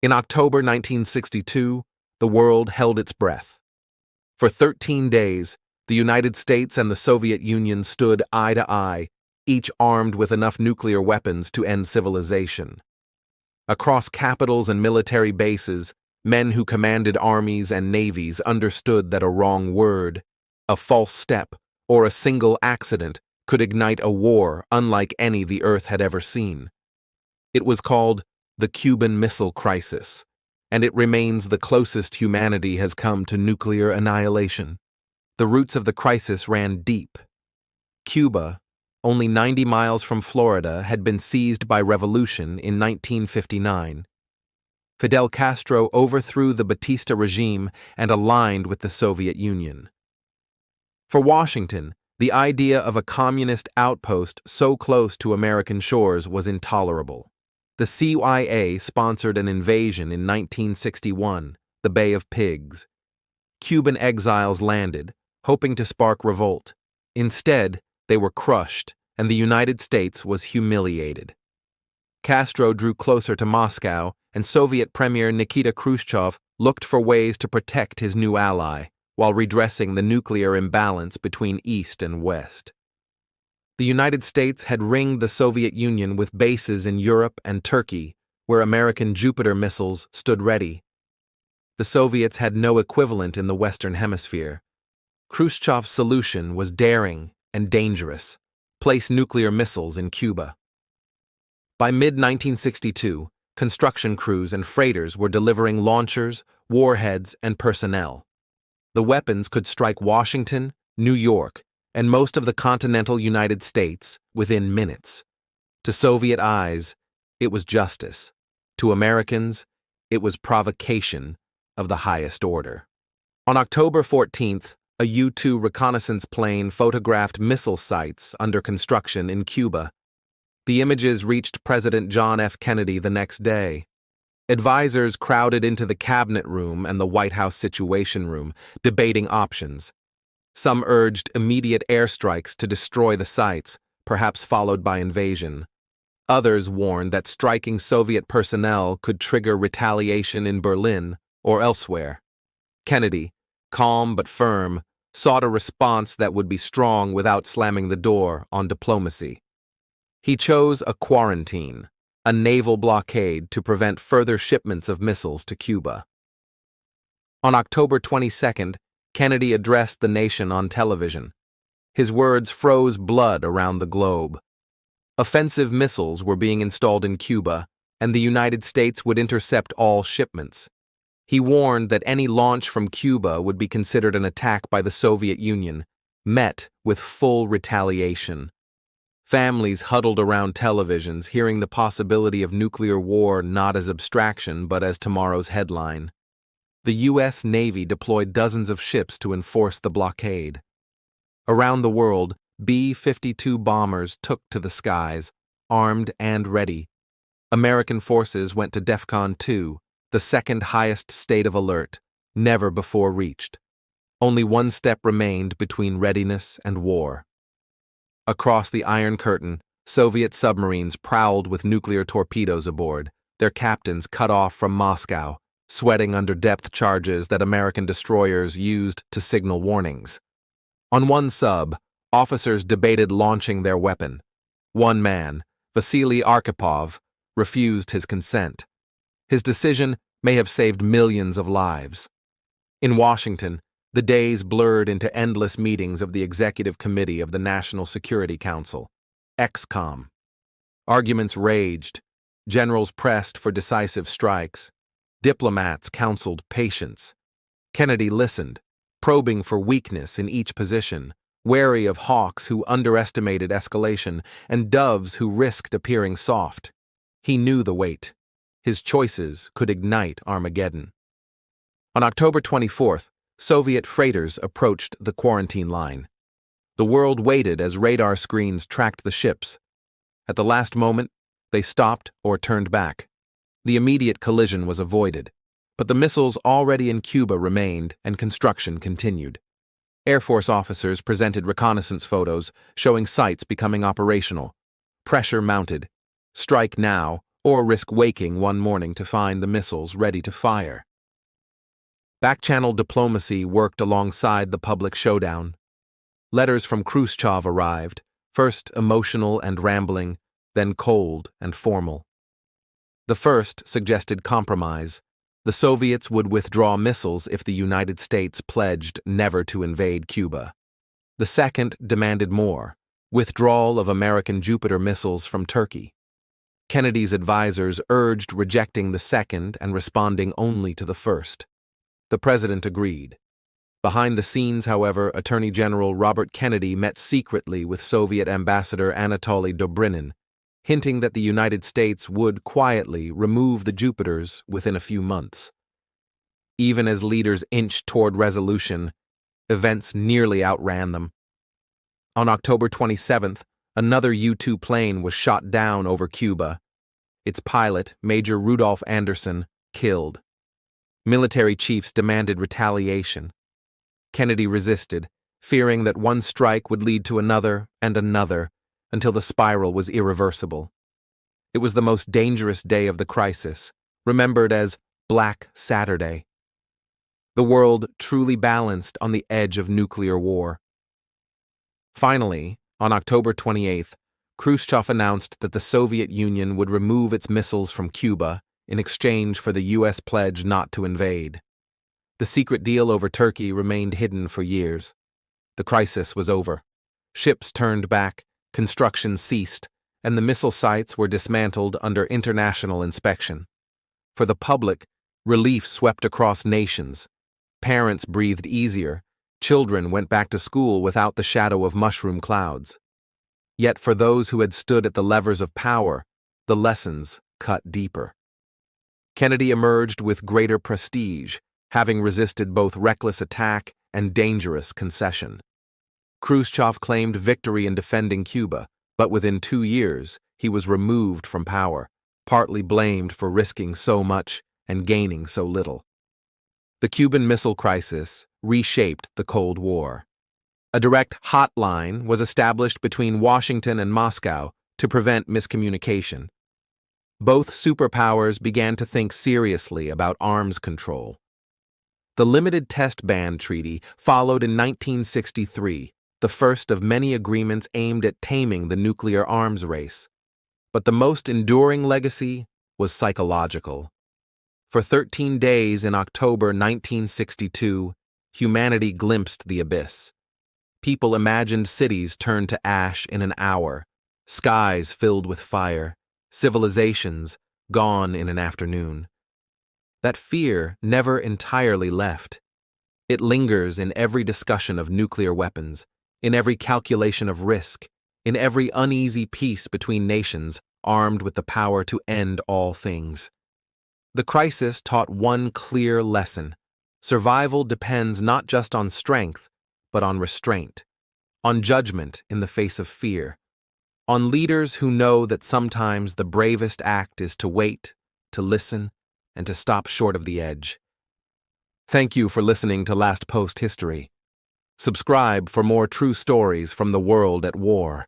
In October 1962, the world held its breath. For 13 days, the United States and the Soviet Union stood eye to eye, each armed with enough nuclear weapons to end civilization. Across capitals and military bases, men who commanded armies and navies understood that a wrong word, a false step, or a single accident could ignite a war unlike any the Earth had ever seen. It was called the Cuban Missile Crisis, and it remains the closest humanity has come to nuclear annihilation. The roots of the crisis ran deep. Cuba, only 90 miles from Florida, had been seized by revolution in 1959. Fidel Castro overthrew the Batista regime and aligned with the Soviet Union. For Washington, the idea of a communist outpost so close to American shores was intolerable. The CIA sponsored an invasion in 1961, the Bay of Pigs. Cuban exiles landed, hoping to spark revolt. Instead, they were crushed, and the United States was humiliated. Castro drew closer to Moscow, and Soviet Premier Nikita Khrushchev looked for ways to protect his new ally, while redressing the nuclear imbalance between East and West. The United States had ringed the Soviet Union with bases in Europe and Turkey, where American Jupiter missiles stood ready. The Soviets had no equivalent in the Western Hemisphere. Khrushchev's solution was daring and dangerous: place nuclear missiles in Cuba. By mid-1962, construction crews and freighters were delivering launchers, warheads, and personnel. The weapons could strike Washington, New York, and most of the continental United States within minutes. To Soviet eyes, it was justice. To Americans, it was provocation of the highest order. On October 14th, a U-2 reconnaissance plane photographed missile sites under construction in Cuba. The images reached President John F. Kennedy the next day. Advisors crowded into the cabinet room and the White House Situation Room, debating options. Some urged immediate airstrikes to destroy the sites, perhaps followed by invasion. Others warned that striking Soviet personnel could trigger retaliation in Berlin or elsewhere. Kennedy, calm but firm, sought a response that would be strong without slamming the door on diplomacy. He chose a quarantine, a naval blockade to prevent further shipments of missiles to Cuba. On October 22nd, Kennedy addressed the nation on television. His words froze blood around the globe. Offensive missiles were being installed in Cuba, and the United States would intercept all shipments. He warned that any launch from Cuba would be considered an attack by the Soviet Union, met with full retaliation. Families huddled around televisions, hearing the possibility of nuclear war not as abstraction but as tomorrow's headline. The U.S. Navy deployed dozens of ships to enforce the blockade. Around the world, B-52 bombers took to the skies, armed and ready. American forces went to DEFCON 2, the second highest state of alert, never before reached. Only one step remained between readiness and war. Across the Iron Curtain, Soviet submarines prowled with nuclear torpedoes aboard, their captains cut off from Moscow, sweating under depth charges that American destroyers used to signal warnings. On one sub, officers debated launching their weapon. One man, Vasily Arkhipov, refused his consent. His decision may have saved millions of lives. In Washington, the days blurred into endless meetings of the Executive Committee of the National Security Council, ExComm. Arguments raged, generals pressed for decisive strikes, diplomats counseled patience. Kennedy listened, probing for weakness in each position, wary of hawks who underestimated escalation and doves who risked appearing soft. He knew the weight. His choices could ignite Armageddon. On October 24th, Soviet freighters approached the quarantine line. The world waited as radar screens tracked the ships. At the last moment, they stopped or turned back. The immediate collision was avoided, but the missiles already in Cuba remained and construction continued. Air Force officers presented reconnaissance photos showing sites becoming operational. Pressure mounted. Strike now or risk waking one morning to find the missiles ready to fire. Backchannel diplomacy worked alongside the public showdown. Letters from Khrushchev arrived, first emotional and rambling, then cold and formal. The first suggested compromise. The Soviets would withdraw missiles if the United States pledged never to invade Cuba. The second demanded more: withdrawal of American Jupiter missiles from Turkey. Kennedy's advisors urged rejecting the second and responding only to the first. The president agreed. Behind the scenes, however, Attorney General Robert Kennedy met secretly with Soviet Ambassador Anatoly Dobrynin, hinting that the United States would quietly remove the Jupiters within a few months. Even as leaders inched toward resolution, events nearly outran them. On October 27th, another U-2 plane was shot down over Cuba. Its pilot, Major Rudolph Anderson, killed. Military chiefs demanded retaliation. Kennedy resisted, fearing that one strike would lead to another and another, until the spiral was irreversible. It was the most dangerous day of the crisis, remembered as Black Saturday. The world truly balanced on the edge of nuclear war. Finally, on October 28th, Khrushchev announced that the Soviet Union would remove its missiles from Cuba in exchange for the U.S. pledge not to invade. The secret deal over Turkey remained hidden for years. The crisis was over. Ships turned back, construction ceased, and the missile sites were dismantled under international inspection. For the public, relief swept across nations. Parents breathed easier. Children went back to school without the shadow of mushroom clouds. Yet for those who had stood at the levers of power, the lessons cut deeper. Kennedy emerged with greater prestige, having resisted both reckless attack and dangerous concession. Khrushchev claimed victory in defending Cuba, but within 2 years, he was removed from power, partly blamed for risking so much and gaining so little. The Cuban Missile Crisis reshaped the Cold War. A direct hotline was established between Washington and Moscow to prevent miscommunication. Both superpowers began to think seriously about arms control. The Limited Test Ban Treaty followed in 1963, the first of many agreements aimed at taming the nuclear arms race. But the most enduring legacy was psychological. For 13 days in October 1962, humanity glimpsed the abyss. People imagined cities turned to ash in an hour, skies filled with fire, civilizations gone in an afternoon. That fear never entirely left. It lingers in every discussion of nuclear weapons, in every calculation of risk, in every uneasy peace between nations armed with the power to end all things. The crisis taught one clear lesson: survival depends not just on strength, but on restraint, on judgment in the face of fear, on leaders who know that sometimes the bravest act is to wait, to listen, and to stop short of the edge. Thank you for listening to Last Post History. Subscribe for more true stories from the world at war.